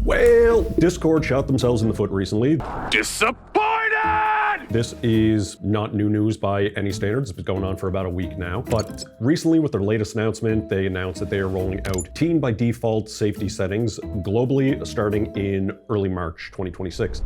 Well, Discord shot themselves in the foot recently. Disappointed! This is not new news by any standards. It's been going on for about a week now. But recently, with their latest announcement, they announced that they are rolling out Teen by Default safety settings globally starting in early March 2026.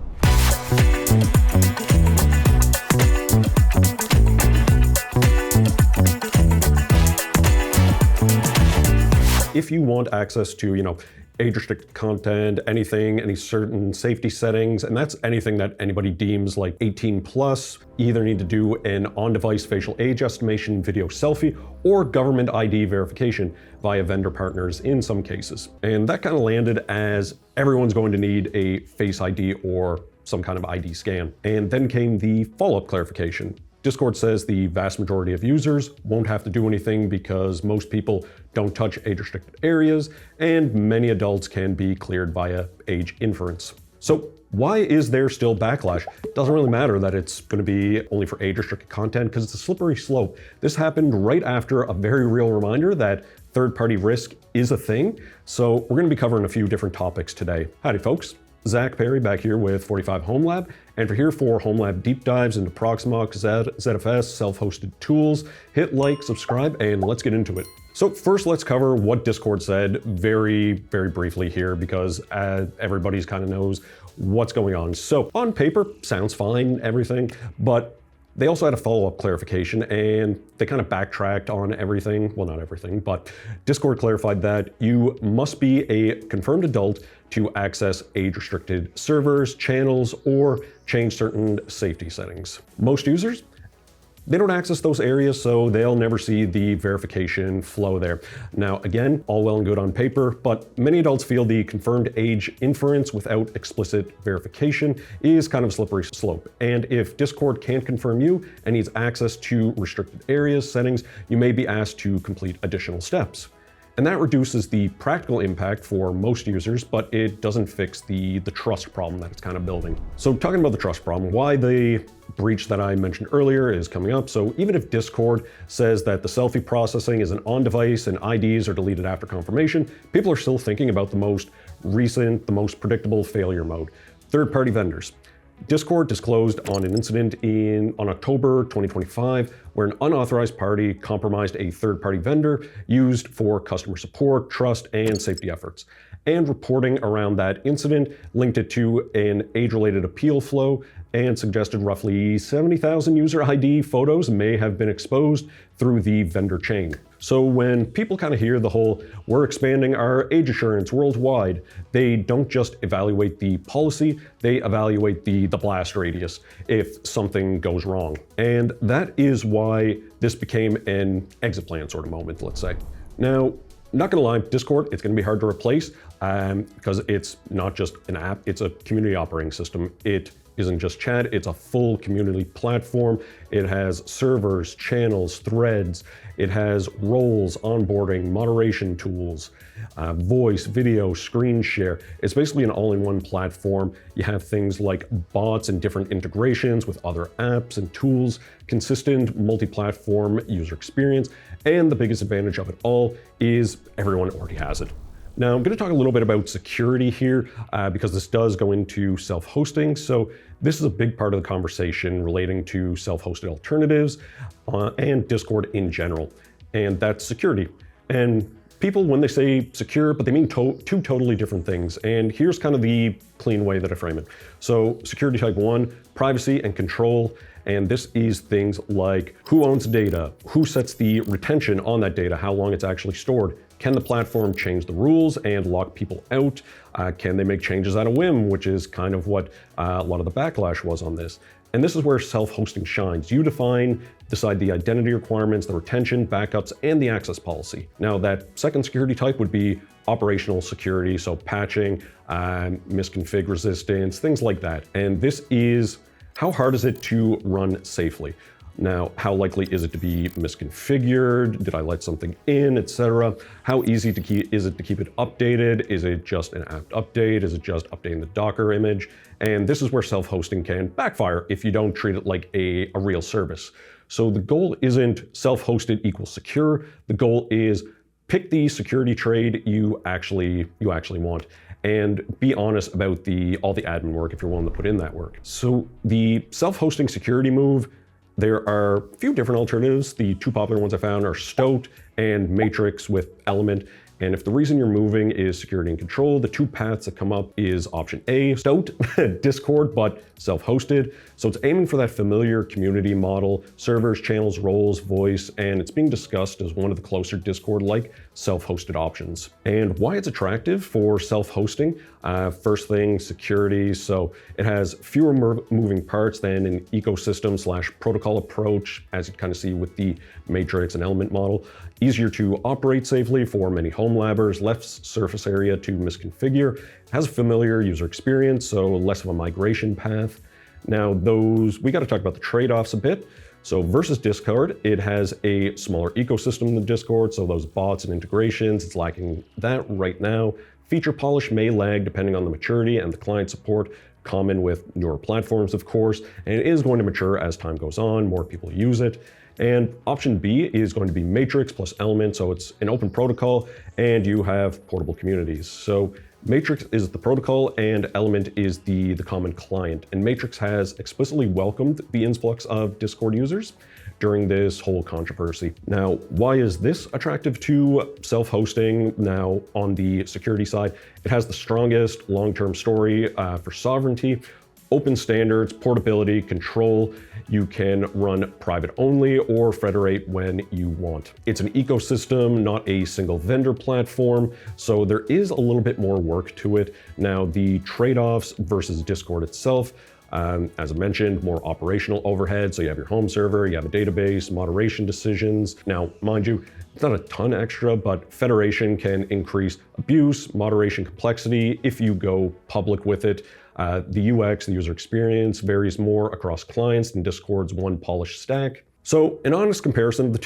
If you want access to, age-restricted content, anything, any certain safety settings, and that's anything that anybody deems like 18 plus, you either need to do an on-device facial age estimation video selfie or government ID verification via vendor partners in some cases. And that kind of landed as everyone's going to need a Face ID or some kind of ID scan. And then came the follow-up clarification. Discord says the vast majority of users won't have to do anything because most people don't touch age-restricted areas, and many adults can be cleared via age inference. So why is there still backlash? It doesn't really matter that it's going to be only for age-restricted content because it's a slippery slope. This happened right after a very real reminder that third-party risk is a thing. So we're going to be covering a few different topics today. Howdy, folks. Zach Perry back here with 45 HomeLab, and we're here for HomeLab deep dives into Proxmox, ZFS, self-hosted tools. Hit like, subscribe, and let's get into it. So first, let's cover what Discord said very, very briefly here, because everybody's kind of knows what's going on. So on paper, sounds fine, everything, but they also had a follow-up clarification, and they kind of backtracked on everything. Well, not everything, but Discord clarified that you must be a confirmed adult to access age-restricted servers, channels, or change certain safety settings. Most users, they don't access those areas, so they'll never see the verification flow there. Now, again, all well and good on paper, but many adults feel the confirmed age inference without explicit verification is kind of a slippery slope. And if Discord can't confirm you and needs access to restricted areas, settings, you may be asked to complete additional steps. And that reduces the practical impact for most users, but it doesn't fix the trust problem that it's kind of building. So talking about the trust problem, why the breach that I mentioned earlier is coming up. So even if Discord says that the selfie processing is an on-device and IDs are deleted after confirmation, people are still thinking about the most recent, the most predictable failure mode, third-party vendors. Discord disclosed on an incident on October 2025 where an unauthorized party compromised a third-party vendor used for customer support, trust, and safety efforts. And reporting around that incident linked it to an age-related appeal flow and suggested roughly 70,000 user ID photos may have been exposed through the vendor chain. So when people kind of hear the whole, we're expanding our age assurance worldwide, they don't just evaluate the policy, they evaluate the blast radius if something goes wrong. And that is why this became an exit plan sort of moment, let's say. Now, not gonna lie, Discord, it's gonna be hard to replace because it's not just an app, it's a community operating system. It isn't just chat, it's a full community platform. It has servers, channels, threads. It has roles, onboarding, moderation tools, voice, video, screen share. It's basically an all-in-one platform. You have things like bots and different integrations with other apps and tools, consistent multi-platform user experience, and the biggest advantage of it all is everyone already has it. Now, I'm going to talk a little bit about security here because this does go into self-hosting. So this is a big part of the conversation relating to self-hosted alternatives and Discord in general, and that's security. And people, when they say secure, but they mean two totally different things. And here's kind of the clean way that I frame it. So security type 1, privacy and control. And this is things like who owns data, who sets the retention on that data, how long it's actually stored. Can the platform change the rules and lock people out? Can they make changes at a whim, which is kind of what a lot of the backlash was on this. And this is where self-hosting shines. You decide the identity requirements, the retention, backups, and the access policy. Now, that second security type would be operational security, so patching, misconfig resistance, things like that. And this is, how hard is it to run safely? Now, how likely is it to be misconfigured? Did I let something in, etc.? How easy is it to keep it updated? Is it just an apt update? Is it just updating the Docker image? And this is where self-hosting can backfire if you don't treat it like a real service. So the goal isn't self-hosted equals secure. The goal is pick the security trade you actually want, and be honest about all the admin work if you're willing to put in that work. So the self-hosting security move, there are a few different alternatives. The two popular ones I found are Stoa and Matrix with Element. And if the reason you're moving is security and control, the two paths that come up is option A, Stoa, Discord, but self-hosted. So it's aiming for that familiar community model, servers, channels, roles, voice, and it's being discussed as one of the closer Discord-like self-hosted options. And why it's attractive for self-hosting, first thing, security. So it has fewer moving parts than an ecosystem/protocol approach, as you kind of see with the Matrix and Element model. Easier to operate safely for many HomeLabbers, less surface area to misconfigure, has a familiar user experience, so less of a migration path. Now we got to talk about the trade-offs a bit. So versus Discord, it has a smaller ecosystem than Discord, so those bots and integrations, it's lacking that right now. Feature polish may lag depending on the maturity and the client support, common with newer platforms, of course, and it is going to mature as time goes on, more people use it. And option B is going to be Matrix plus Element, so it's an open protocol and you have portable communities. So Matrix is the protocol and Element is the common client. And Matrix has explicitly welcomed the influx of Discord users during this whole controversy. Now, why is this attractive to self-hosting? Now, on the security side, it has the strongest long-term story for sovereignty, open standards, portability, control. You can run private only or federate when you want. It's an ecosystem, not a single vendor platform, so there is a little bit more work to it. Now, the trade-offs versus Discord itself, as I mentioned, more operational overhead. So you have your home server, you have a database, moderation decisions. Now, mind you, it's not a ton extra, but federation can increase abuse, moderation complexity if you go public with it. The UX, the user experience, varies more across clients than Discord's one polished stack. So an honest comparison of the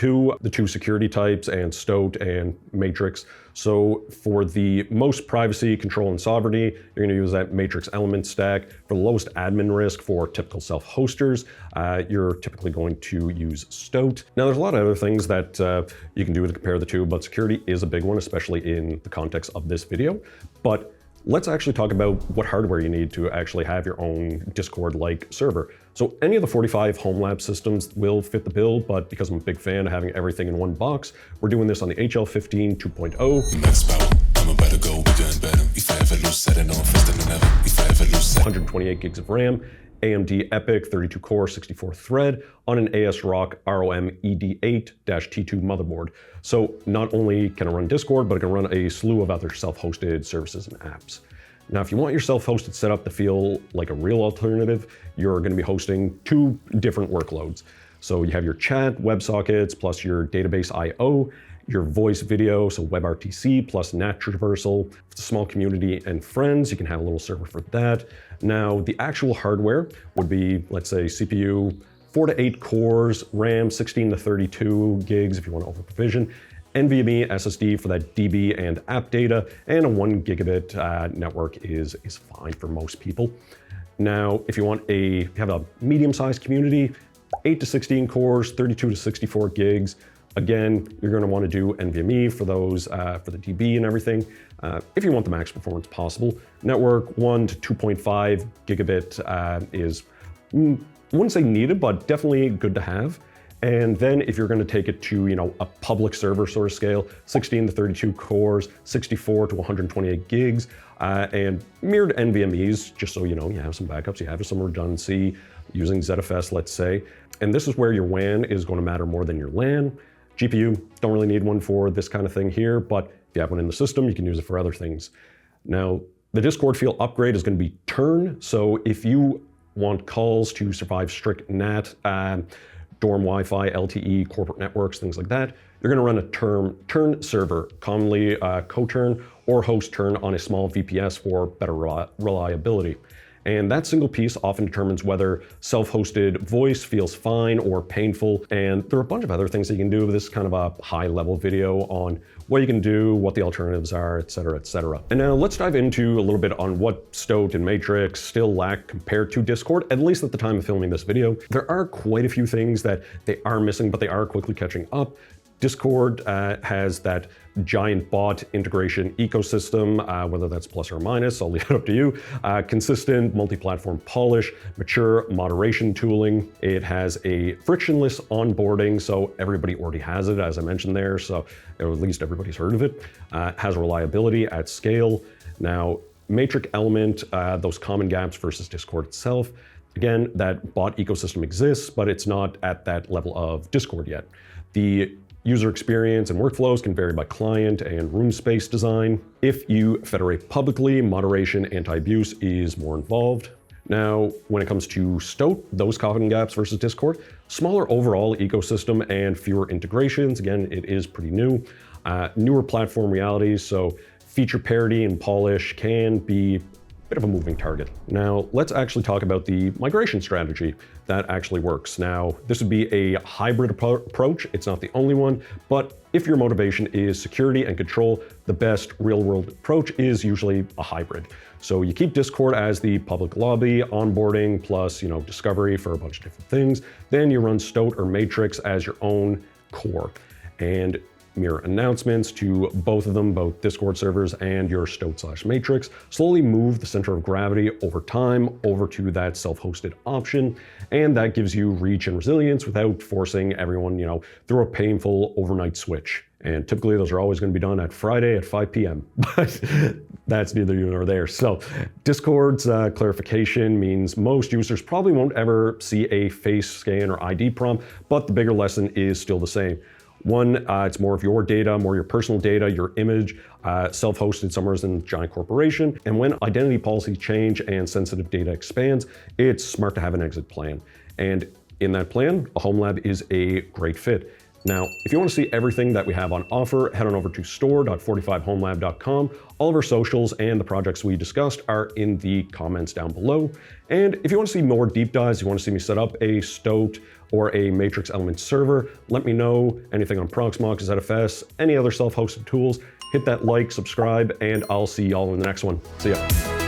two security types and Stoa and Matrix. So for the most privacy, control, and sovereignty, you're going to use that Matrix Element stack. For the lowest admin risk for typical self-hosters, you're typically going to use Stoa. Now there's a lot of other things that you can do to compare the two, but security is a big one, especially in the context of this video. But let's actually talk about what hardware you need to actually have your own Discord-like server. So any of the 45 HomeLab systems will fit the bill, but because I'm a big fan of having everything in one box, we're doing this on the HL15 2.0. 128 gigs of RAM, AMD EPYC 32-core 64-thread on an ASRock ROM ED8-T2 motherboard. So not only can it run Discord, but it can run a slew of other self-hosted services and apps. Now, if you want your self-hosted setup to feel like a real alternative, you're going to be hosting two different workloads. So you have your chat, WebSockets, plus your database I/O, your voice video, so WebRTC plus NAT traversal. If it's a small community and friends, you can have a little server for that. Now, the actual hardware would be, let's say, CPU, 4 to 8 cores, RAM 16 to 32 gigs if you want to over-provision, NVMe SSD for that DB and app data, and a 1 gigabit network is fine for most people. Now, if you have a medium-sized community, 8 to 16 cores, 32 to 64 gigs, again, you're going to want to do NVMe for those, for the DB and everything. If you want the max performance possible, network 1 to 2.5 gigabit is, wouldn't say needed, but definitely good to have. And then if you're going to take it to, a public server sort of scale, 16 to 32 cores, 64 to 128 gigs, and mirrored NVMEs, just so you have some backups, you have some redundancy using ZFS, let's say. And this is where your WAN is going to matter more than your LAN. GPU, don't really need one for this kind of thing here, but if you have one in the system, you can use it for other things. Now, the Discord field upgrade is going to be turn. So if you want calls to survive strict NAT, dorm Wi-Fi, LTE, corporate networks, things like that, you're going to run a turn server, commonly co-turn or host turn on a small VPS for better reliability. And that single piece often determines whether self-hosted voice feels fine or painful. And there are a bunch of other things that you can do with this kind of a high-level video on what you can do, what the alternatives are, et cetera, et cetera. And now let's dive into a little bit on what Stoa and Matrix still lack compared to Discord, at least at the time of filming this video. There are quite a few things that they are missing, but they are quickly catching up. Discord has that giant bot integration ecosystem, whether that's plus or minus, I'll leave it up to you. Consistent multi-platform polish, mature moderation tooling. It has a frictionless onboarding, so everybody already has it, as I mentioned there, so at least everybody's heard of it. Has reliability at scale. Now, Matrix element, those common gaps versus Discord itself. Again, that bot ecosystem exists, but it's not at that level of Discord yet. The user experience and workflows can vary by client and room space design. If you federate publicly, moderation, anti-abuse is more involved. Now, when it comes to Stoa, those common gaps versus Discord, smaller overall ecosystem and fewer integrations. Again, it is pretty new. Newer platform realities, so feature parity and polish can be a bit of a moving target. Now, let's actually talk about the migration strategy that actually works. Now, this would be a hybrid approach. It's not the only one, but if your motivation is security and control, the best real-world approach is usually a hybrid. So you keep Discord as the public lobby, onboarding, plus, discovery for a bunch of different things. Then you run Stoa or Matrix as your own core. And mirror announcements to both of them, both Discord servers and your Stoa/Matrix. Slowly move the center of gravity over time over to that self-hosted option, and that gives you reach and resilience without forcing everyone, through a painful overnight switch. And typically those are always going to be done at Friday at 5 p.m., but that's neither here nor there. So Discord's clarification means most users probably won't ever see a face scan or ID prompt, but the bigger lesson is still the same. One, it's more of your data, more your personal data, your image, self-hosted somewhere in a giant corporation. And when identity policies change and sensitive data expands, it's smart to have an exit plan. And in that plan, a HomeLab is a great fit. Now, if you want to see everything that we have on offer, head on over to store.45homelab.com. All of our socials and the projects we discussed are in the comments down below. And if you want to see more deep dives, you want to see me set up a Stoa or a Matrix element server, let me know. Anything on Proxmox, ZFS, any other self-hosted tools, hit that like, subscribe, and I'll see y'all in the next one. See ya.